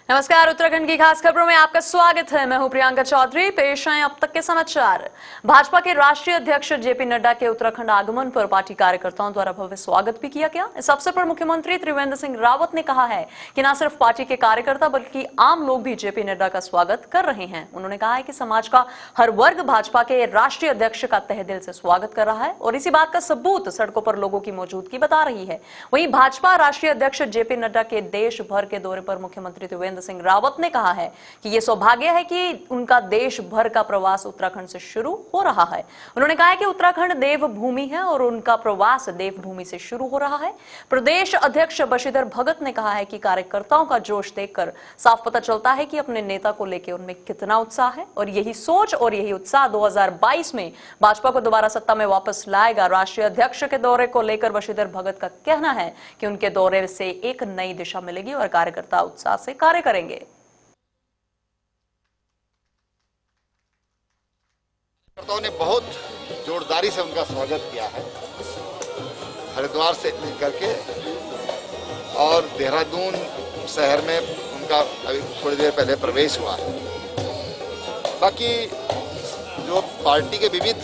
नमस्कार। उत्तराखंड की खास खबरों में आपका स्वागत है। मैं हूं प्रियंका चौधरी। पेश हैं अब तक के समाचार। भाजपा के राष्ट्रीय अध्यक्ष जेपी नड्डा के उत्तराखंड आगमन पर पार्टी कार्यकर्ताओं द्वारा भव्य स्वागत भी किया गया। इस अवसर पर मुख्यमंत्री त्रिवेंद्र सिंह रावत ने कहा है कि न सिर्फ पार्टी के कार्यकर्ता बल्कि आम लोग भी जेपी नड्डा का स्वागत कर रहे हैं। उन्होंने कहा है कि समाज का हर वर्ग भाजपा के राष्ट्रीय अध्यक्ष का तहे दिल से स्वागत कर रहा है और इसी बात का सबूत सड़कों पर लोगों की मौजूदगी बता रही है। वहीं भाजपा राष्ट्रीय अध्यक्ष जेपी नड्डा के देश भर के दौरे पर मुख्यमंत्री त्रिवेंद्र सिंह रावत ने कहा है कि यह सौभाग्य है कि उनका देश भर का प्रवास उत्तराखंड से शुरू हो रहा है। उन्होंने कहा है कि उत्तराखंड देवभूमि है और उनका प्रवास देवभूमि से शुरू हो रहा है। प्रदेश अध्यक्ष बशीधर भगत ने कहा है कि कार्यकर्ताओं का जोश देखकर साफ पता चलता है कि अपने नेता को लेकर उनमें कितना उत्साह है और यही सोच और यही उत्साह 2022 में भाजपा को दोबारा सत्ता में वापस लाएगा। राष्ट्रीय अध्यक्ष के दौरे को लेकर बशीधर भगत का कहना है कि उनके दौरे से एक नई दिशा मिलेगी और कार्यकर्ता उत्साह से कार्य करेंगे। कार्यकर्ताओं ने बहुत जोरदारी से उनका स्वागत किया है, हरिद्वार से लेकर के और देहरादून शहर में उनका अभी थोड़ी देर पहले प्रवेश हुआ है। बाकी जो पार्टी के विविध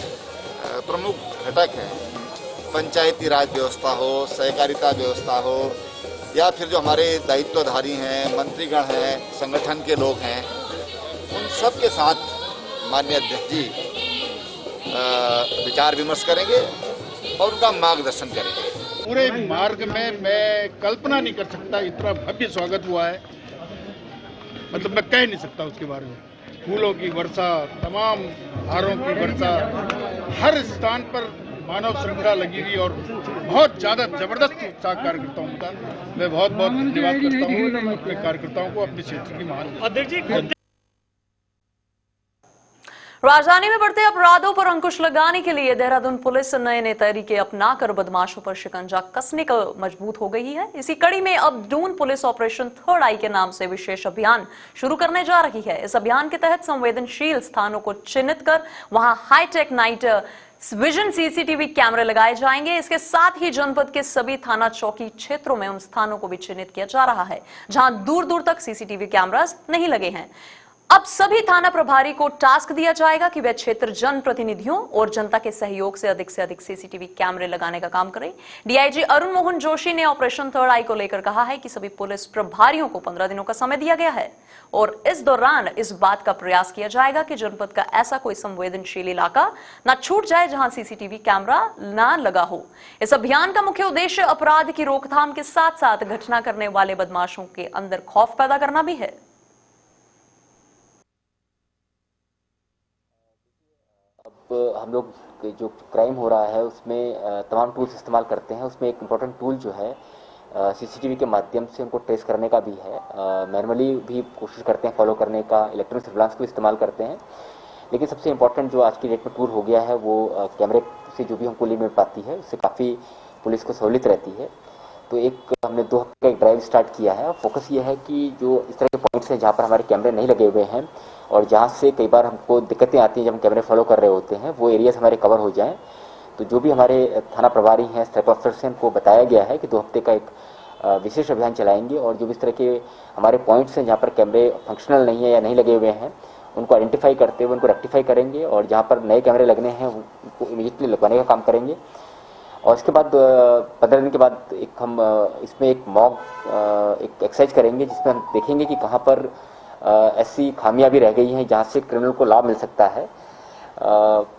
प्रमुख घटक हैं, पंचायती राज व्यवस्था हो, सहकारिता व्यवस्था हो या फिर जो हमारे दायित्वधारी हैं, मंत्रीगण हैं, संगठन के लोग हैं, उन सब के साथ माननीय अध्यक्ष जी विचार विमर्श करेंगे और उनका मार्गदर्शन करेंगे। पूरे मार्ग में मैं कल्पना नहीं कर सकता, इतना भव्य स्वागत हुआ है, मतलब मैं कह नहीं सकता उसके बारे में। फूलों की वर्षा, तमाम हारों की वर्षा, हर स्थान पर मानव श्रृंखला लगी हुई और बहुत ज्यादा जबरदस्त उत्साह कार्यकर्ताओं का। मैं बहुत बहुत धन्यवाद करता हूँ अपने कार्यकर्ताओं को, अपने क्षेत्र की महान। राजधानी में बढ़ते अपराधों पर अंकुश लगाने के लिए देहरादून पुलिस नए नए तरीके अपनाकर बदमाशों पर शिकंजा कसने को मजबूत हो गई है। इसी कड़ी में अब दून पुलिस ऑपरेशन थर्ड आई के नाम से विशेष अभियान शुरू करने जा रही है। इस अभियान के तहत संवेदनशील स्थानों को चिन्हित कर वहां हाईटेक नाइट विजन सीसीटीवी कैमरे लगाए जाएंगे। इसके साथ ही जनपद के सभी थाना चौकी क्षेत्रों में उन स्थानों को भी चिन्हित किया जा रहा है जहां दूर दूर तक सीसीटीवी कैमरास नहीं लगे हैं। अब सभी थाना प्रभारी को टास्क दिया जाएगा कि वे क्षेत्र जनप्रतिनिधियों और जनता के सहयोग से अधिक सीसीटीवी कैमरे लगाने का काम करें। डीआईजी अरुण मोहन जोशी ने ऑपरेशन थर्ड आई को लेकर कहा है कि सभी पुलिस प्रभारियों को 15 दिनों का समय दिया गया है और इस दौरान इस बात का प्रयास किया जाएगा कि जनपद का ऐसा कोई संवेदनशील इलाका न छूट जाए जहां सीसीटीवी कैमरा न लगा हो। इस अभियान का मुख्य उद्देश्य अपराध की रोकथाम के साथ साथ घटना करने वाले बदमाशों के अंदर खौफ पैदा करना भी है। हम लोग जो क्राइम हो रहा है उसमें तमाम टूल्स इस्तेमाल करते हैं। उसमें एक इम्पोर्टेंट टूल जो है सीसीटीवी के माध्यम से उनको ट्रेस करने का भी है। मैनुअली भी कोशिश करते हैं फॉलो करने का, इलेक्ट्रॉनिक सर्विलांस को इस्तेमाल करते हैं, लेकिन सबसे इम्पोर्टेंट जो आज की डेट में टूल हो गया है वो कैमरे से जो भी हमको लीड मिल पाती है उससे काफ़ी पुलिस को सहूलियत रहती है। तो हमने 2 हफ्ते का एक ड्राइव स्टार्ट किया है। फोकस ये है कि जो इस तरह के पॉइंट्स हैं जहाँ पर हमारे कैमरे नहीं लगे हुए हैं और जहाँ से कई बार हमको दिक्कतें आती हैं जब हम कैमरे फॉलो कर रहे होते हैं, वो एरियाज हमारे कवर हो जाएं। तो जो भी हमारे थाना प्रभारी हैं, सर्कल ऑफिसर्स हैं, उनको बताया गया है कि 2 हफ्ते का एक विशेष अभियान चलाएंगे और जो भी इस तरह के हमारे पॉइंट्स हैं जहाँ पर कैमरे फंक्शनल नहीं है या नहीं लगे हुए हैं उनको आइडेंटिफाई करते हुए उनको रेक्टिफाई करेंगे और जहाँ पर नए कैमरे लगने हैं उनको इमीडिएटली लगवाने का काम करेंगे। और इसके बाद 15 दिन के बाद हम इसमें एक मॉक एक एक्सरसाइज करेंगे जिसमें हम देखेंगे कि कहाँ पर ऐसी खामियां भी रह गई हैं जहाँ से क्रिमिनल को लाभ मिल सकता है।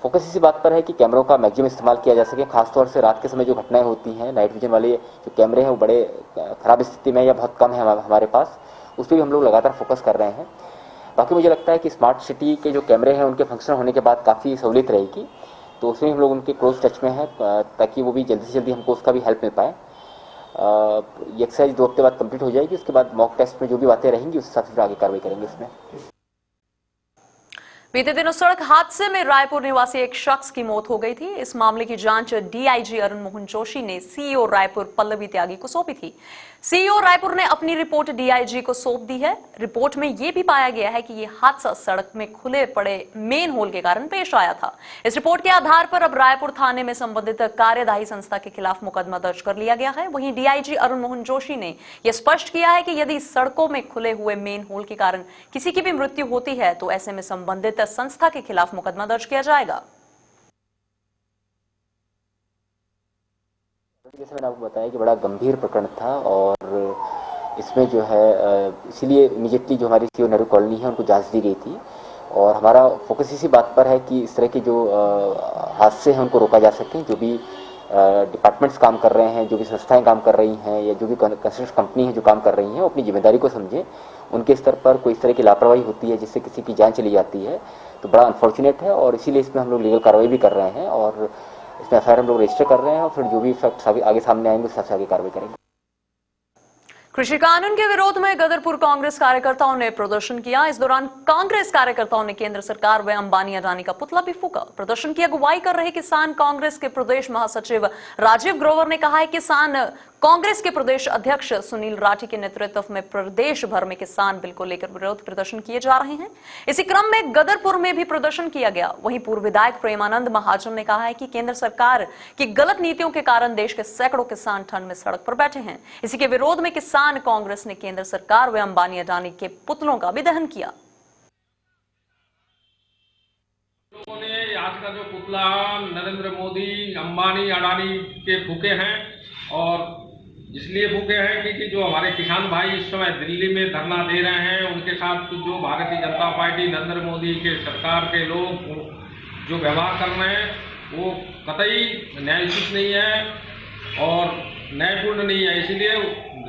फोकस इसी बात पर है कि कैमरों का मैक्सिमम इस्तेमाल किया जा सके। खासतौर से रात के समय जो घटनाएं होती हैं, नाइट विजन वाले जो कैमरे हैं वो बड़े ख़राब स्थिति में या बहुत कम है हमारे पास, उस पर भी हम लोग लगातार फोकस कर रहे हैं। बाकी मुझे लगता है कि स्मार्ट सिटी के जो कैमरे हैं उनके फंक्शन होने के बाद काफ़ी सहूलियत रहेगी, तो उसमें हम लोग उनके क्लोज टच में हैं ताकि वो भी जल्दी से जल्दी हमको उसका भी हेल्प मिल पाए। ये एक्सरसाइज 2 हफ्ते बाद कंप्लीट हो जाएगी। उसके बाद मॉक टेस्ट में जो भी बातें रहेंगी उस हिसाब से आगे कार्रवाई करेंगे इसमें। बीते दिनों सड़क हादसे में रायपुर निवासी एक शख्स की मौत हो गई थी। इस मामले की जांच डीआईजी अरुण मोहन जोशी ने सीईओ रायपुर पल्लवी त्यागी को सौंपी थी। सीईओ रायपुर ने अपनी रिपोर्ट डीआईजी को सौंप दी है। रिपोर्ट में यह भी पाया गया है कि यह हादसा सड़क में खुले पड़े मेन होल के कारण पेश आया था। इस रिपोर्ट के आधार पर अब रायपुर थाने में संबंधित कार्यदायी संस्था के खिलाफ मुकदमा दर्ज कर लिया गया है। वहीं डीआईजी अरुण मोहन जोशी ने यह स्पष्ट किया है कि यदि सड़कों में खुले हुए मेन होल के कारण किसी की भी मृत्यु होती है तो ऐसे में संबंधित संस्था के खिलाफ मुकदमा दर्ज किया जाएगा। जैसे मैंने आपको बताया कि बड़ा गंभीर प्रकरण था और इसमें जो है इसीलिए इमीडिएटली जो हमारी सीओ नेहरू कॉलोनी है उनको जांच दी गई थी और हमारा फोकस इसी बात पर है कि इस तरह के जो हादसे हैं उनको रोका जा सके। जो भी डिपार्टमेंट्स काम कर रहे हैं, जो भी संस्थाएं काम कर रही हैं या जो भी कंस्ट्रक्शन कंपनी है जो काम कर रही हैं, वो अपनी जिम्मेदारी को समझें। उनके स्तर पर कोई इस तरह की लापरवाही होती है जिससे किसी की जान चली जाती है तो बड़ा अनफॉर्चुनेट है और इसीलिए इसमें हम लोग लीगल कार्रवाई भी कर रहे हैं और इसमें एफआईआर हम लोग रजिस्टर कर रहे हैं और फिर जो भी फैक्ट्स आगे सामने आएंगे उस हिसाब से आगे कार्रवाई करेंगे। कृषि कानून के विरोध में गदरपुर कांग्रेस कार्यकर्ताओं ने प्रदर्शन किया। इस दौरान कांग्रेस कार्यकर्ताओं ने केंद्र सरकार व अंबानी अडानी का पुतला भी फूंका। प्रदर्शन की अगुवाई कर रहे किसान कांग्रेस के प्रदेश महासचिव राजीव ग्रोवर ने कहा है कि किसान कांग्रेस के प्रदेश अध्यक्ष सुनील राठी के नेतृत्व में प्रदेश भर में किसान बिल को लेकर विरोध प्रदर्शन किए जा रहे हैं। इसी क्रम में गदरपुर में भी प्रदर्शन किया गया। वहीं पूर्व विधायक प्रेमानंद महाजन ने कहा है कि केंद्र सरकार की गलत नीतियों के कारण देश के सैकड़ों किसान ठंड में सड़क पर बैठे हैं। इसी के विरोध में किसान कांग्रेस ने केंद्र सरकार व अंबानी अडानी के पुतलों का भी दहन किया। लोगों ने आज का जो पुतला नरेंद्र मोदी अंबानी अडानी के फूके हैं और इसलिए फूके हैं क्योंकि जो हमारे किसान भाई इस समय दिल्ली में धरना दे रहे हैं उनके साथ जो भारतीय जनता पार्टी नरेंद्र मोदी के सरकार के लोग जो व्यवहार कर रहे हैं वो कतई न्यायोचित नहीं है और न्यायपूर्ण नहीं है। इसलिए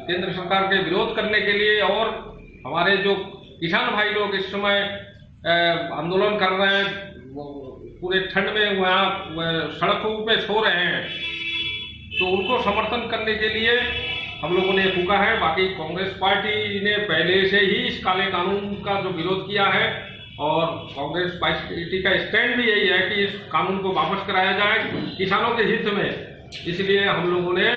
केंद्र सरकार के विरोध करने के लिए और हमारे जो किसान भाई लोग इस समय आंदोलन कर रहे हैं, पूरे ठंड में वहाँ सड़कों पे सो रहे हैं, तो उनको समर्थन करने के लिए हम लोगों ने फूका है। बाकी कांग्रेस पार्टी ने पहले से ही इस काले कानून का जो विरोध किया है और कांग्रेस पार्टी का स्टैंड भी यही है कि इस कानून को वापस कराया जाए किसानों के हित में, इसलिए हम लोगों ने।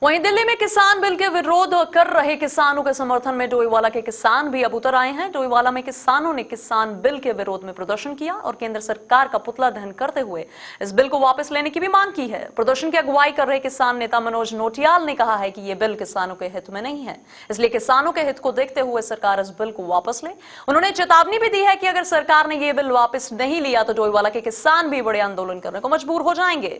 वहीं दिल्ली में किसान बिल के विरोध कर रहे किसानों के समर्थन में डोईवाला के किसान भी अब उतर आए हैं। डोईवाला में किसानों ने किसान बिल के विरोध में प्रदर्शन किया और केंद्र सरकार का पुतला दहन करते हुए इस बिल को वापस लेने की भी मांग की है। प्रदर्शन की अगुवाई कर रहे किसान नेता मनोज नोटियाल ने कहा है कि यह बिल किसानों के हित में नहीं है, इसलिए किसानों के हित को देखते हुए सरकार इस बिल को वापस ले। उन्होंने चेतावनी भी दी है कि अगर सरकार ने यह बिल वापस नहीं लिया तो डोईवाला के किसान भी बड़े आंदोलन करने को मजबूर हो जाएंगे।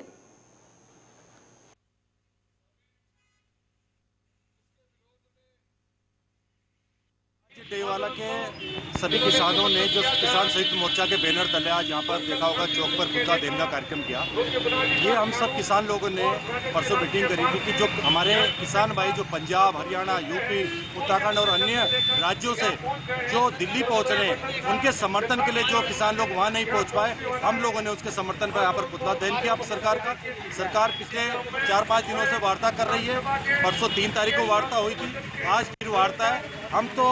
डोईवाला के सभी किसानों ने जो किसान संयुक्त मोर्चा के बैनर तले आज यहाँ पर देखा होगा चौक पर पुतला दहन का कार्यक्रम किया। ये हम सब किसान लोगों ने परसों मीटिंग करी थी कि जो हमारे किसान भाई जो पंजाब, हरियाणा, यूपी, उत्तराखंड और अन्य राज्यों से जो दिल्ली पहुँच रहे हैं उनके समर्थन के लिए जो किसान लोग वहाँ नहीं पहुँच पाए, हम लोगों ने उसके समर्थन पर यहाँ पर पुतला दहन किया। सरकार का पिछले 4-5 दिनों से वार्ता कर रही है। परसों 3 तारीख को वार्ता हुई थी, आज फिर वार्ता है। हम तो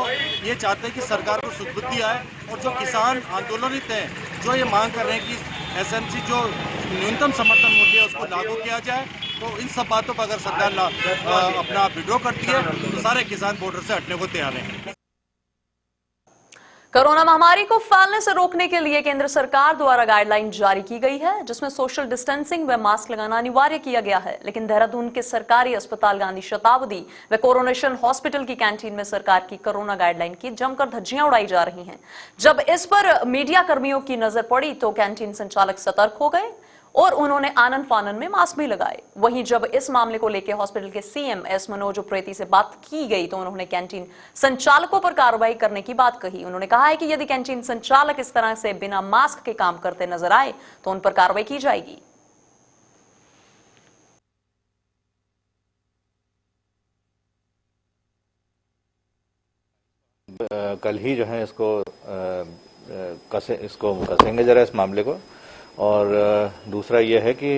ये चाहते हैं कि सरकार को सुदबुद्धि आए और जो किसान आंदोलनित हैं जो ये मांग कर रहे हैं कि एसएमसी जो न्यूनतम समर्थन मूल्य है उसको लागू किया जाए, तो इन सब बातों पर अगर सरकार अपना विड्रॉ करती है तो सारे किसान बॉर्डर से हटने को तैयार हैं। कोरोना महामारी को फैलने से रोकने के लिए केंद्र सरकार द्वारा गाइडलाइन जारी की गई है, जिसमें सोशल डिस्टेंसिंग व मास्क लगाना अनिवार्य किया गया है। लेकिन देहरादून के सरकारी अस्पताल गांधी शताब्दी व कोरोनेशन हॉस्पिटल की कैंटीन में सरकार की कोरोना गाइडलाइन की जमकर धज्जियां उड़ाई जा रही हैं। जब इस पर मीडिया कर्मियों की नजर पड़ी तो कैंटीन संचालक सतर्क हो गए और उन्होंने आनन फानन में मास्क भी लगाए। वहीं जब इस मामले को लेकर हॉस्पिटल के सीएम एस मनोज उप्रेती से बात की गई तो उन्होंने कैंटीन संचालकों पर कार्रवाई करने की बात कही। उन्होंने कहा है कि यदि कैंटीन संचालक इस तरह से बिना मास्क के काम करते नजर आए तो उन पर कार्रवाई की जाएगी। कल ही जो है इसको कसेंगे जरा इस मामले को। और दूसरा यह है कि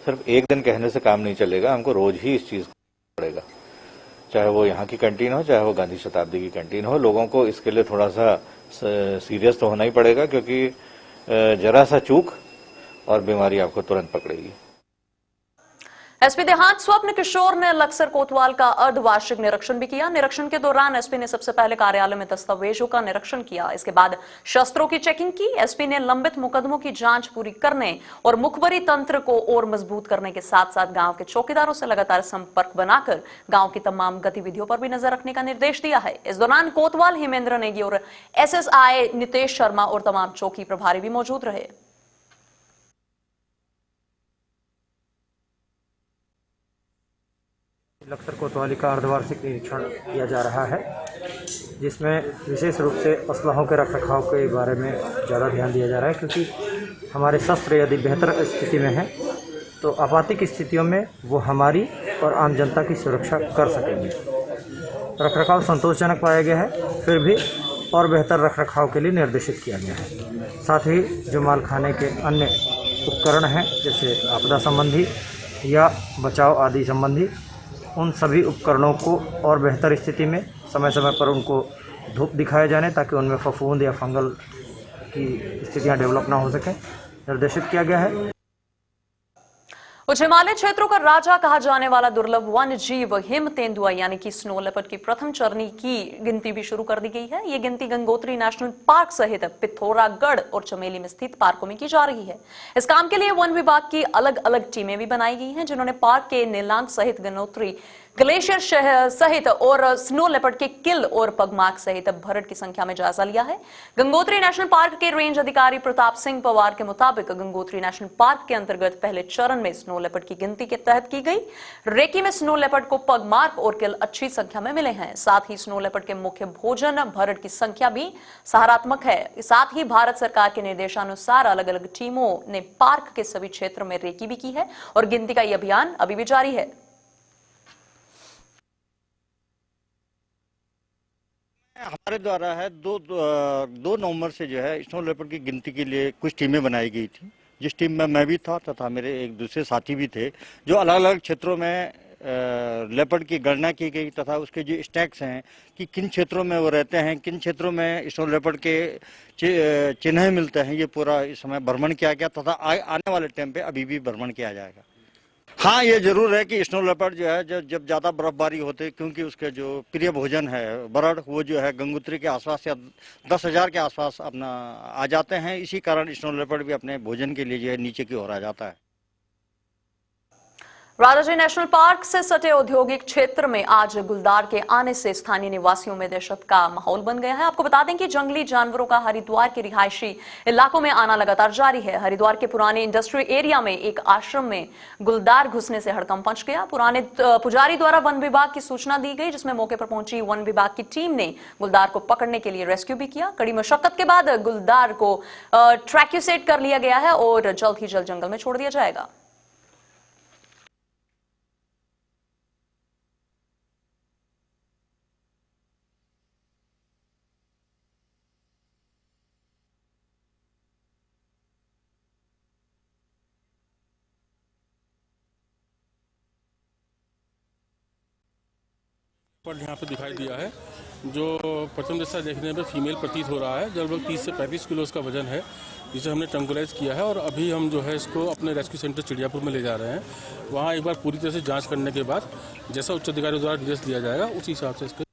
सिर्फ एक दिन कहने से काम नहीं चलेगा, हमको रोज ही इस चीज को पड़ेगा, चाहे वो यहाँ की कैंटीन हो चाहे वो गांधी शताब्दी की कैंटीन हो। लोगों को इसके लिए थोड़ा सा सीरियस तो होना ही पड़ेगा, क्योंकि जरा सा चूक और बीमारी आपको तुरंत पकड़ेगी। एसपी देहात स्वप्न किशोर ने लक्सर कोतवाल का अर्धवार्षिक निरीक्षण भी किया। निरीक्षण के दौरान एसपी ने सबसे पहले कार्यालय में दस्तावेजों का निरीक्षण किया। इसके बाद शस्त्रों की चेकिंग की। एसपी ने लंबित मुकदमों की जांच पूरी करने और मुखबरी तंत्र को और मजबूत करने के साथ साथ गांव के चौकीदारों से लगातार संपर्क बनाकर गांव की तमाम गतिविधियों पर भी नजर रखने का निर्देश दिया है। इस दौरान कोतवाल हेमेंद्र नेगी और एसएसआई नितेश शर्मा और तमाम चौकी प्रभारी भी मौजूद रहे। लक्सर कोतवाली का अर्धवार्षिक निरीक्षण किया जा रहा है, जिसमें विशेष रूप से असलहों के रखरखाव के बारे में ज़्यादा ध्यान दिया जा रहा है, क्योंकि हमारे शस्त्र यदि बेहतर स्थिति में हैं तो आपातिक स्थितियों में वो हमारी और आम जनता की सुरक्षा कर सकेंगे। रखरखाव संतोषजनक पाया गया है, फिर भी और बेहतर रखरखाव के लिए निर्देशित किया गया है। साथ ही जो मालखाने के अन्य उपकरण हैं, जैसे आपदा संबंधी या बचाव आदि संबंधी, उन सभी उपकरणों को और बेहतर स्थिति में समय समय पर उनको धूप दिखाए जाने, ताकि उनमें फफूंद या फंगल की स्थितियां डेवलप ना हो सकें, निर्देशित किया गया है। उच्च हिमालय क्षेत्रों का राजा कहा जाने वाला दुर्लभ वन्य जीव हिम तेंदुआ यानी कि स्नो लेपर्ड की प्रथम चरनी की गिनती भी शुरू कर दी गई है। ये गिनती गंगोत्री नेशनल पार्क सहित पिथौरागढ़ और चमेली में स्थित पार्कों में की जा रही है। इस काम के लिए वन विभाग की अलग अलग टीमें भी बनाई गई हैं, जिन्होंने पार्क के नीलांक सहित गंगोत्री ग्लेशियर सहित और स्नो लेपर्ड के किल और पगमार्क सहित भरड़ की संख्या में जायजा लिया है। गंगोत्री नेशनल पार्क के रेंज अधिकारी प्रताप सिंह पवार के मुताबिक गंगोत्री नेशनल पार्क के अंतर्गत पहले चरण में स्नो लेपर्ड की गिनती के तहत की गई। रेकी में स्नो लेपर्ड को पगमार्क और किल अच्छी संख्या में मिले हैं। साथ ही स्नो लेपर्ड के मुख्य भोजन भरड़ की संख्या भी सकारात्मक है। साथ ही भारत सरकार के निर्देशानुसार अलग अलग टीमों ने पार्क के सभी क्षेत्र में रेकी भी की है और गिनती का यह अभियान अभी भी जारी है। हमारे द्वारा है दो नवंबर से जो है स्नो लेपर्ड की गिनती के लिए कुछ टीमें बनाई गई थी, जिस टीम में मैं भी था तथा मेरे एक दूसरे साथी भी थे, जो अलग अलग क्षेत्रों में लेपर्ड की गणना की गई तथा उसके जो स्टैक्स हैं कि किन क्षेत्रों में वो रहते हैं, किन क्षेत्रों में स्नो लेपर्ड के चिन्ह मिलते हैं, ये पूरा इस समय भ्रमण किया गया तथा आने वाले टाइम पे अभी भी भ्रमण किया जाएगा। हाँ, ये जरूर है कि स्नो लेपर्ड जो है जब ज़्यादा बर्फबारी होती है, क्योंकि उसके जो प्रिय भोजन है बरड़, वो जो है गंगोत्री के आसपास या 10,000 के आसपास अपना आ जाते हैं। इसी कारण स्नो लेपर्ड भी अपने भोजन के लिए जो है नीचे की ओर आ जाता है। राजाजी नेशनल पार्क से सटे औद्योगिक क्षेत्र में आज गुलदार के आने से स्थानीय निवासियों में दहशत का माहौल बन गया है। आपको बता दें कि जंगली जानवरों का हरिद्वार के रिहायशी इलाकों में आना लगातार जारी है। हरिद्वार के पुराने इंडस्ट्रियल एरिया में एक आश्रम में गुलदार घुसने से हड़कंप मच गया। पुराने पुजारी द्वारा वन विभाग की सूचना दी गई, जिसमें मौके पर पहुंची वन विभाग की टीम ने गुलदार को पकड़ने के लिए रेस्क्यू भी किया। कड़ी मशक्कत के बाद गुलदार को ट्रैक्यूसेट कर लिया गया है और जल्द ही जल्द जंगल में छोड़ दिया जाएगा। पर यहाँ पे दिखाई दिया है, जो प्रथम दृष्टया देखने में फीमेल प्रतीत हो रहा है। लगभग 30 से 35 किलो इसका वजन है, जिसे हमने ट्रंकुलाइज किया है और अभी हम जो है इसको अपने रेस्क्यू सेंटर चिड़ियापुर में ले जा रहे हैं। वहाँ एक बार पूरी तरह से जांच करने के बाद जैसा उच्च अधिकारियों द्वारा निर्देश दिया जाएगा, उसी हिसाब से इसको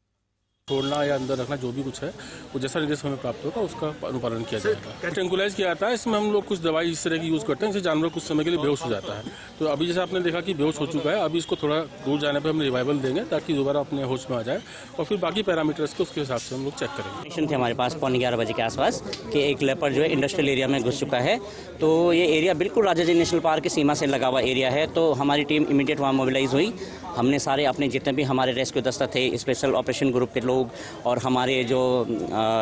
छोड़ना या अंदर रखना जो भी कुछ है, वो जैसा निर्देश हमें प्राप्त होगा उसका अनुपालन किया जाएगा। ट्रंकुलाइज किया जाता है, इसमें हम लोग कुछ दवाई इस तरह की यूज़ करते हैं जिससे जानवर कुछ समय के लिए बेहोश हो जाता है। तो अभी जैसे आपने देखा कि बेहोश हो चुका है, अभी इसको थोड़ा दूर जाने पर हम रिवाइवल देंगे ताकि दोबारा अपने होश में आ जाए और फिर बाकी पैरामीटर्स को उसके हिसाब से हम लोग चेक करेंगे। थे हमारे पास 11:15 बजे के आसपास कि एक लेपर्ड जो है इंडस्ट्रियल एरिया में घुस चुका है। तो ये एरिया बिल्कुल राजाजी नेशनल पार्क की सीमा से लगा हुआ एरिया है। तो हमारी टीम इमीडिएट वहाँ मोबिलाइज हुई। हमने सारे अपने जितने भी हमारे रेस्क्यू दस्ता थे, स्पेशल ऑपरेशन ग्रुप के लोग और हमारे जो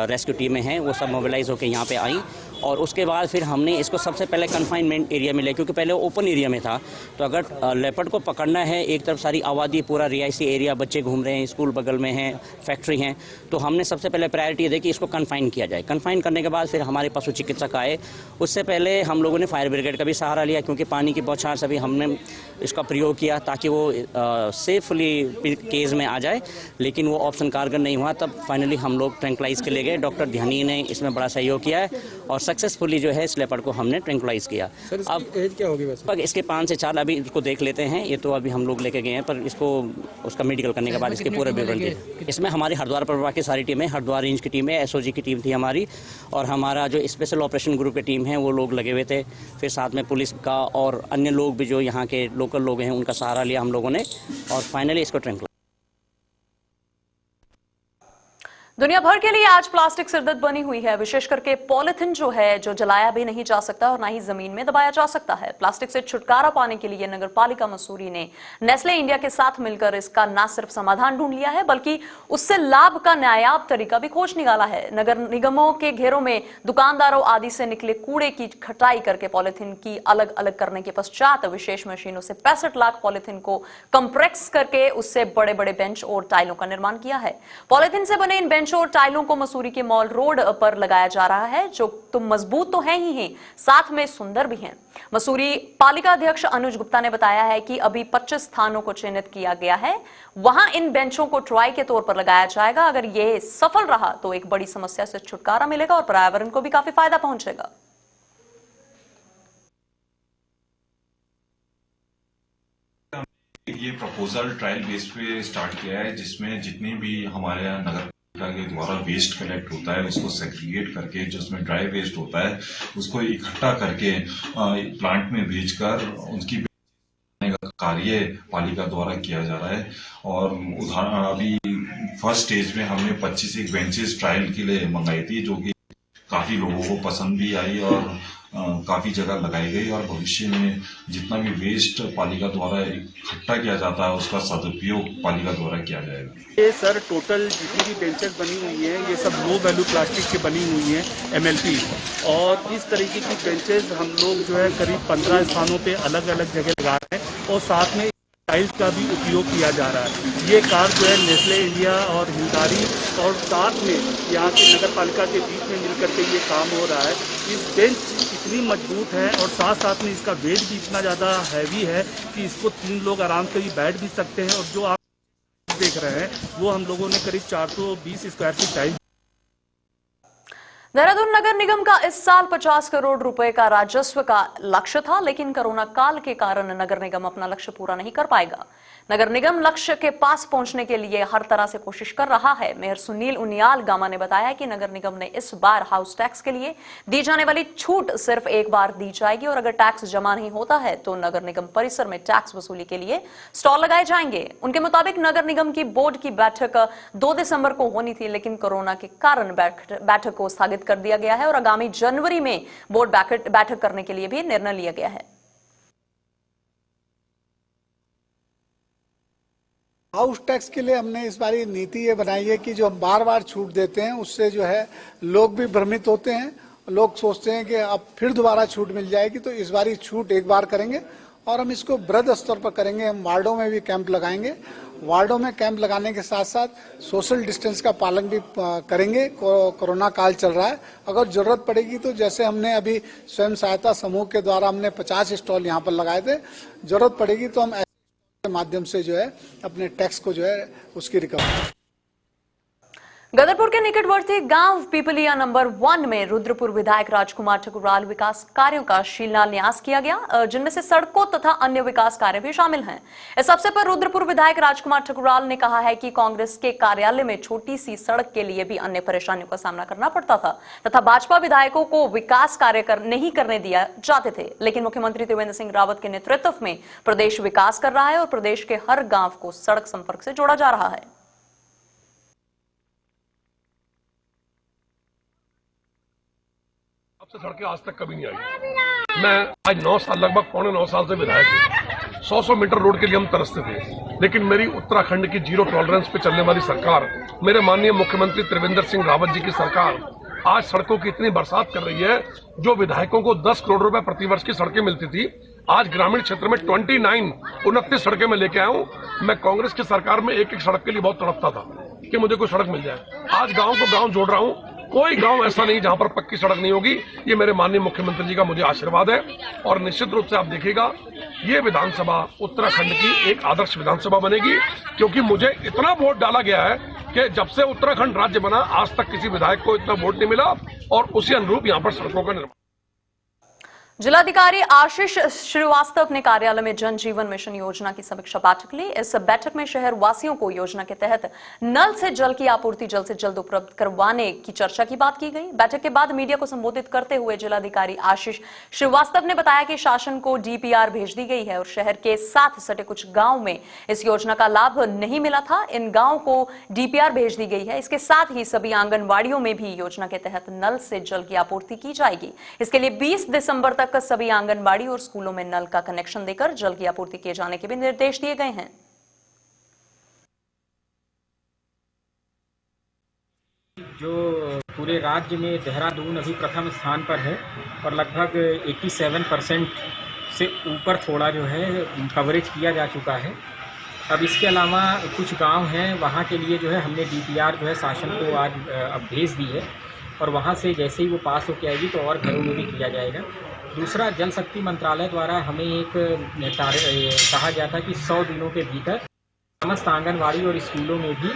रेस्क्यू टीमें हैं, वो सब मोबिलाइज होकर यहाँ पे आई और उसके बाद फिर हमने इसको सबसे पहले कन्फाइनमेंट एरिया में लिया, क्योंकि पहले ओपन एरिया में था। तो अगर लेपर्ड को पकड़ना है, एक तरफ सारी आबादी, पूरा रिहायशी एरिया, बच्चे घूम रहे हैं, स्कूल बगल में है, फैक्ट्री हैं, तो हमने सबसे पहले प्रायोरिटी दी कि इसको कन्फाइन किया जाए। कन्फाइन करने के बाद फिर हमारे पशु चिकित्सक आए। उससे पहले हम लोगों ने फायर ब्रिगेड का भी सहारा लिया, क्योंकि पानी की बौछार से भी हमने इसका प्रयोग किया ताकि वो सेफली केज में आ जाए, लेकिन वो ऑप्शन कारगर नहीं हुआ तब फाइनली हम लोग ट्रैंकुलाइज के लिए गए। डॉक्टर ध्यानी ने इसमें बड़ा सहयोग किया है और सक्सेसफुली जो है इस लेपर्ड को हमने ट्रैंकुलाइज किया। अब एज क्या होगी वैसे? इसके 5 से 4 अभी इसको देख लेते हैं, ये तो अभी हम लोग लेके गए हैं, पर इसको उसका मेडिकल करने के बाद इसके पूरे विवरण थे। इसमें हमारी हरिद्वार प्रभाग की सारी टीम है, हरिद्वार रेंज की टीम है, SOG की टीम थी हमारी, और हमारा जो स्पेशल ऑपरेशन ग्रुप की टीम है वो लोग लगे हुए थे। फिर साथ में पुलिस का और अन्य लोग भी जो यहाँ के लोकल लोग हैं उनका सहारा लिया हम लोगों ने और फाइनली इसको ट्रैंकुलाइज। दुनिया भर के लिए आज प्लास्टिक सिरदर्द बनी हुई है। विशेष करके पॉलिथीन जो है, जो जलाया भी नहीं जा सकता और ना ही जमीन में दबाया जा सकता है। प्लास्टिक से छुटकारा पाने के लिए नगर पालिका मसूरी ने नेस्ले इंडिया के साथ मिलकर इसका न सिर्फ समाधान ढूंढ लिया है बल्कि उससे लाभ का नायाब तरीका भी खोज निकाला है। नगर निगमों के घेरों में दुकानदारों आदि से निकले कूड़े की छटाई करके पॉलिथीन की अलग अलग करने के पश्चात विशेष मशीनों से 65 लाख पॉलिथीन को कंप्रेस करके उससे बड़े बड़े बेंच और टाइलों का निर्माण किया है। पॉलिथीन से बने इन बेंच और टाइलों को मसूरी के मॉल रोड पर लगाया जा रहा है, जो तो मजबूत तो है ही है, साथ में सुंदर भी हैं। मसूरी पालिका अध्यक्ष अनुज गुप्ता ने बताया है कि अभी 25 स्थानों को चिन्हित किया गया है, वहां इन बेंचों को ट्राई के तौर पर लगाया जाएगा। अगर यह सफल रहा तो एक बड़ी समस्या से छुटकारा मिलेगा और पर्यावरण को भी काफी फायदा पहुंचेगा। ये प्रपोजल ट्रायल बेस पे स्टार्ट किया है, जिसमें जितनी भी हमारे यहाँ नगर के द्वारा वेस्ट कलेक्ट होता है उसको सेग्रीगेट करके, जो उसमें ड्राई वेस्ट होता है उसको इकट्ठा करके प्लांट में भेजकर उसकी कार्य पालिका द्वारा किया जा रहा है। और उदाहरण अभी फर्स्ट स्टेज में हमने 25 बेंचेस ट्रायल के लिए मंगाई थी, जो कि काफी लोगों को पसंद भी आई और काफी जगह लगाई गई और भविष्य में जितना भी वेस्ट पालिका द्वारा इकट्ठा किया जाता है उसका सदुपयोग पालिका द्वारा किया जाएगा। ये सर टोटल जितनी भी बेंचेस बनी हुई हैं ये सब लो वैल्यू प्लास्टिक की बनी हुई हैं MLP, और इस तरीके की बेंचेस हम लोग जो है करीब 15 स्थानों पे अलग अलग जगह लगा रहे हैं और साथ में टाइल्स का भी उपयोग किया जा रहा है। ये कार जो है नेस्ले इंडिया और हिंदारी और साथ में यहाँ की नगर पालिका के बीच में मिलकर के ये काम हो रहा है। इस बेंच इतनी मजबूत है और साथ साथ में इसका वेट भी इतना ज़्यादा हैवी है कि इसको 3 लोग आराम से भी बैठ भी सकते हैं। और जो आप देख रहे हैं वो हम लोगों ने करीब 420 स्क्वायर फीट टाइल्स। देहरादून नगर निगम का इस साल 50 करोड़ रुपए का राजस्व का लक्ष्य था, लेकिन कोरोना काल के कारण नगर निगम अपना लक्ष्य पूरा नहीं कर पाएगा। नगर निगम लक्ष्य के पास पहुंचने के लिए हर तरह से कोशिश कर रहा है। मेयर सुनील उनियाल गामा ने बताया कि नगर निगम ने इस बार हाउस टैक्स के लिए दी जाने वाली छूट सिर्फ एक बार दी जाएगी और अगर टैक्स जमा नहीं होता है तो नगर निगम परिसर में टैक्स वसूली के लिए स्टॉल लगाए जाएंगे। उनके मुताबिक नगर निगम की बोर्ड की बैठक 2 दिसंबर को होनी थी, लेकिन कोरोना के कारण बैठक को स्थगित कर दिया गया है और आगामी जनवरी में बोर्ड बैठक करने के लिए भी निर्णय लिया गया है। हाउस टैक्स के लिए हमने इस बार नीति ये बनाई है कि जो हम बार बार छूट देते हैं उससे जो है लोग भी भ्रमित होते हैं। लोग सोचते हैं कि अब फिर दोबारा छूट मिल जाएगी, तो इस बार छूट एक बार करेंगे और हम इसको बृहद स्तर पर करेंगे। हम वार्डों में भी कैंप लगाएंगे। वार्डों में कैंप लगाने के साथ साथ सोशल डिस्टेंस का पालन भी करेंगे। कोरोना काल चल रहा है, अगर जरूरत पड़ेगी तो जैसे हमने अभी स्वयं सहायता समूह के द्वारा हमने 50 स्टॉल यहाँ पर लगाए थे, जरूरत पड़ेगी तो हम के माध्यम से जो है अपने टैक्स को जो है उसकी रिकवरी। गदरपुर के निकटवर्ती गांव पीपलिया नंबर 1 में रुद्रपुर विधायक राजकुमार ठकुराल विकास कार्यों का शिलान्यास किया गया, जिनमें से सड़कों तथा अन्य विकास कार्य भी शामिल हैं। इस अवसर पर रुद्रपुर विधायक राजकुमार ठकुराल ने कहा है कि कांग्रेस के कार्यालय में छोटी सी सड़क के लिए भी अन्य परेशानियों का सामना करना पड़ता था तथा भाजपा विधायकों को विकास कार्य नहीं करने दिया जाते थे, लेकिन मुख्यमंत्री त्रिवेंद्र सिंह रावत के नेतृत्व में प्रदेश विकास कर रहा है और प्रदेश के हर गांव को सड़क संपर्क से जोड़ा जा रहा है। सड़कें आज तक कभी नहीं आई। मैं आज 9 साल, लगभग 9.25 साल से विधायक हूँ। 100 मीटर रोड के लिए हम तरसते थे, लेकिन मेरी उत्तराखंड की जीरो टॉलरेंस पे चलने वाली सरकार, मेरे माननीय मुख्यमंत्री त्रिवेंद्र सिंह रावत जी की सरकार आज सड़कों की इतनी बरसात कर रही है। जो विधायकों को 10 करोड़ रुपए प्रतिवर्ष की सड़कें मिलती थी, आज ग्रामीण क्षेत्र में 29 सड़कें मैं लेके आया हूँ। मैं कांग्रेस की सरकार में एक सड़क के लिए बहुत तड़पता था कि मुझे कोई सड़क मिल जाए। आज गाँव को गाँव जोड़ रहा हूँ। कोई गांव ऐसा नहीं जहां पर पक्की सड़क नहीं होगी। ये मेरे माननीय मुख्यमंत्री जी का मुझे आशीर्वाद है और निश्चित रूप से आप देखिएगा ये विधानसभा उत्तराखंड की एक आदर्श विधानसभा बनेगी, क्योंकि मुझे इतना वोट डाला गया है कि जब से उत्तराखंड राज्य बना आज तक किसी विधायक को इतना वोट नहीं मिला और उसी अनुरूप यहाँ पर सड़कों का निर्माण। जिलाधिकारी आशीष श्रीवास्तव ने कार्यालय में जन जीवन मिशन योजना की समीक्षा बैठक ली। इस बैठक में शहर वासियों को योजना के तहत नल से जल की आपूर्ति जल्द से जल्द उपलब्ध करवाने की चर्चा की बात की गई। बैठक के बाद मीडिया को संबोधित करते हुए जिलाधिकारी आशीष श्रीवास्तव ने बताया कि शासन को डीपीआर भेज दी गई है और शहर के साथ सटे कुछ गांव में इस योजना का लाभ नहीं मिला था, इन गांव को डीपीआर भेज दी गई है। इसके साथ ही सभी आंगनबाड़ियों में भी योजना के तहत नल से जल की आपूर्ति की जाएगी। इसके लिए 20 दिसंबर तक सभी आंगनबाड़ी और स्कूलों में नल का कनेक्शन देकर जल की आपूर्ति किए जाने के भी निर्देश दिए गए हैं। जो पूरे राज्य में देहरादून अभी प्रथम स्थान पर है और लगभग 87% से ऊपर थोड़ा जो है कवरेज किया जा चुका है। अब इसके अलावा कुछ गांव हैं, वहां के लिए जो है हमने डीपीआर जो है शासन को आज अब भेज दी है और वहां से जैसे ही वो पास होकर आएगी तो और घरों में भी किया जाएगा। दूसरा, जल शक्ति मंत्रालय द्वारा हमें एक कहा गया था कि 100 दिनों के भीतर समस्त आंगनवाड़ी और स्कूलों में भी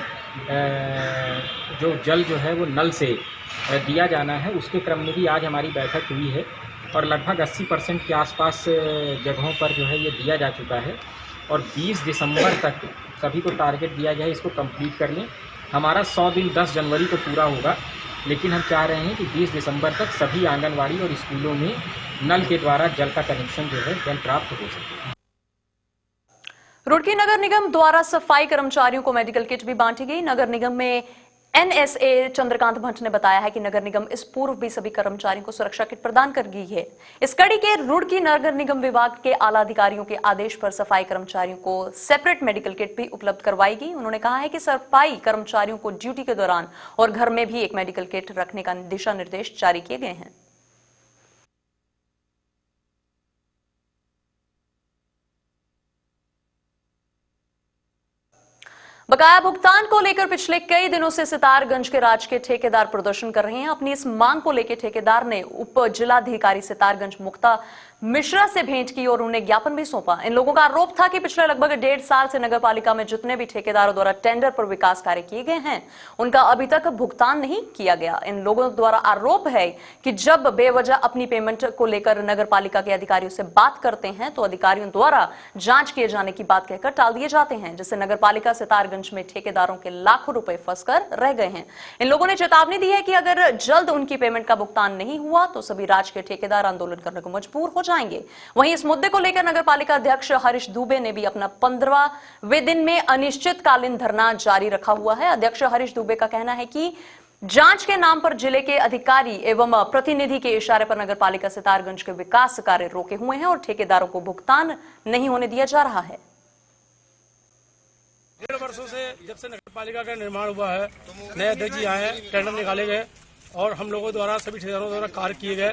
जो जल जो है वो नल से दिया जाना है। उसके क्रम में भी आज हमारी बैठक हुई है और लगभग 80% के आसपास जगहों पर जो है ये दिया जा चुका है और 20 दिसंबर तक सभी को टारगेट दिया जाए इसको कंप्लीट कर लें। हमारा 100 दिन 10 जनवरी को पूरा होगा, लेकिन हम चाह रहे हैं कि 20 दिसंबर तक सभी आंगनवाड़ी और स्कूलों में नल के द्वारा जल का कनेक्शन जो है जल प्राप्त हो सके। रुड़की नगर निगम द्वारा सफाई कर्मचारियों को मेडिकल किट भी बांटी गई। नगर निगम में एनएसए चंद्रकांत भट्ट ने बताया है कि नगर निगम इस पूर्व भी सभी कर्मचारियों को सुरक्षा किट प्रदान कर गई है। इस कड़ी के रुड़की नगर निगम विभाग के आला अधिकारियों के आदेश पर सफाई कर्मचारियों को सेपरेट मेडिकल किट भी उपलब्ध करवाई गई। उन्होंने कहा है कि सफाई कर्मचारियों को ड्यूटी के दौरान और घर में भी एक मेडिकल किट रखने का दिशा निर्देश जारी किए गए हैं। बकाया भुगतान को लेकर पिछले कई दिनों से सितारगंज के राजकीय ठेकेदार प्रदर्शन कर रहे हैं। अपनी इस मांग को लेकर ठेकेदार ने उप जिलाधिकारी सितारगंज मुक्ता मिश्रा से भेंट की और उन्हें ज्ञापन भी सौंपा। इन लोगों का आरोप था कि पिछले लगभग 1.5 साल से नगर पालिका में जितने भी ठेकेदारों द्वारा टेंडर पर विकास कार्य किए गए हैं उनका अभी तक भुगतान नहीं किया गया। इन लोगों द्वारा आरोप है कि जब बेवजह अपनी पेमेंट को लेकर नगर पालिका के अधिकारियों से बात करते हैं तो अधिकारियों द्वारा जांच किए जाने की बात कहकर टाल दिए जाते हैं, जिससे नगर पालिका सितारगंज में ठेकेदारों के लाखों रुपए फंसकर रह गए हैं। इन लोगों ने चेतावनी दी है कि अगर जल्द उनकी पेमेंट का भुगतान नहीं हुआ तो सभी राजकीय ठेकेदार आंदोलन करने को मजबूर हो जाएंगे। वहीं इस मुद्दे को लेकर नगर पालिका अध्यक्ष हरीश दुबे ने भी अपना 15वें दिन में अनिश्चितकालीन धरना जारी रखा हुआ है। अध्यक्ष हरीश दुबे का कहना है कि जांच के नाम पर जिले के अधिकारी एवं प्रतिनिधि के इशारे पर नगर पालिका सितारगंज के विकास कार्य रोके हुए हैं और ठेकेदारों को भुगतान नहीं होने दिया जा रहा है। 1.5 वर्षों से जब से नगर पालिका का निर्माण हुआ है, नए अध्यक्ष जी आए, टेंडर निकाले गए और हम लोगों द्वारा सभी ठेकेदारों द्वारा कार्य किए गए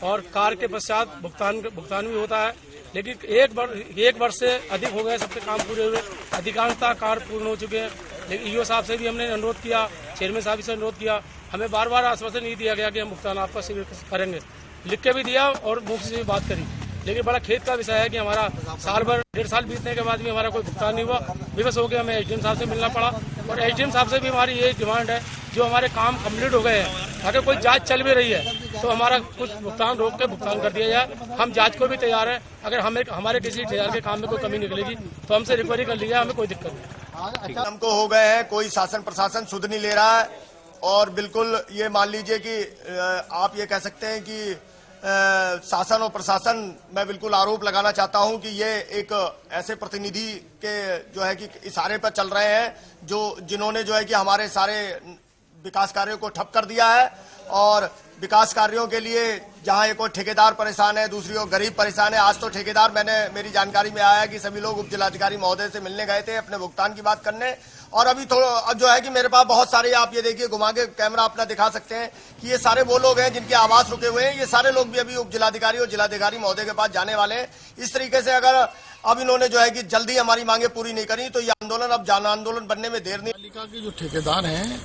और कार्य के पश्चात भुगतान भी होता है, लेकिन एक वर्ष से अधिक हो गए, सबके काम पूरे हुए, अधिकांशतः कार्य पूर्ण हो चुके हैं। लेकिन ईओ साहब से भी हमने अनुरोध किया, चेयरमैन साहब से अनुरोध किया, हमें बार बार आश्वासन नहीं दिया गया कि हम भुगतान आपका शीघ्र करेंगे। लिख के भी दिया और मुख्य से भी बात करी, लेकिन बड़ा खेद का विषय है कि हमारा साल भर 1.5 साल बीतने के बाद भी हमारा कोई भुगतान नहीं हुआ। विवश हो गया, हमें एसडीएम साहब से मिलना पड़ा और एसडीएम साहब से भी हमारी ये डिमांड है, जो हमारे काम कंप्लीट हो गए हैं, अगर कोई जांच चल भी रही है तो हमारा कुछ भुगतान रोक के भुगतान कर दिया जाए। हम जांच को भी तैयार है, अगर हमारे किसी ठेकेदार के काम में कोई कमी निकलेगी तो हमसे रिकवरी कर ली जाए, हमें कोई दिक्कत नहीं। हमको हो गए हैं, कोई शासन प्रशासन सुध नहीं ले रहा है और बिल्कुल ये मान लीजिए कि आप ये कह सकते हैं कि शासन और प्रशासन, मैं बिल्कुल आरोप लगाना चाहता हूं कि ये एक ऐसे प्रतिनिधि के जो है कि इशारे पर चल रहे हैं जिन्होंने जो है कि हमारे सारे विकास कार्यों को ठप कर दिया है और विकास कार्यों के लिए जहां एक और ठेकेदार परेशान है, दूसरी ओर गरीब परेशान है। आज तो ठेकेदार, मेरी जानकारी में आया कि सभी लोग उप जिलाधिकारी महोदय से मिलने गए थे अपने भुगतान की बात करने और अभी अब जो है कि मेरे पास बहुत सारे, आप ये देखिए घुमा के कैमरा अपना दिखा सकते हैं कि ये सारे वो लोग हैं जिनके आवास रुके हुए हैं। ये सारे लोग भी अभी उप जिलाधिकारी और जिलाधिकारी महोदय के पास जाने वाले हैं। इस तरीके से अगर अब इन्होंने जो है कि जल्दी हमारी मांगे पूरी नहीं करी तो ये आंदोलन अब जन आंदोलन बनने में देर नहीं। पालिका के जो ठेकेदार हैं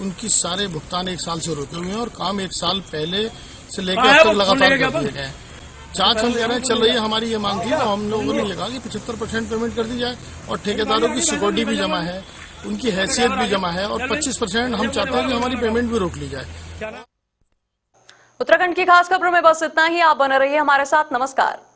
उनकी सारे भुगतान 1 साल से रुके हुए हैं और काम 1 साल पहले से लेकर अब तक लगातार कर दिए गए। जांच हम कह रहे हैं चल रही है, हमारी ये मांग थी तो हम लोगों ने ये कहा कि 75% पेमेंट कर दी जाए और ठेकेदारों की सिक्योरिटी भी जमा है। उनकी हैसियत भी जमा है और 25% हम चाहते हैं कि हमारी पेमेंट भी रोक ली जाए। उत्तराखंड की खास खबरों में बस इतना ही। आप बने रहिए हमारे साथ। नमस्कार।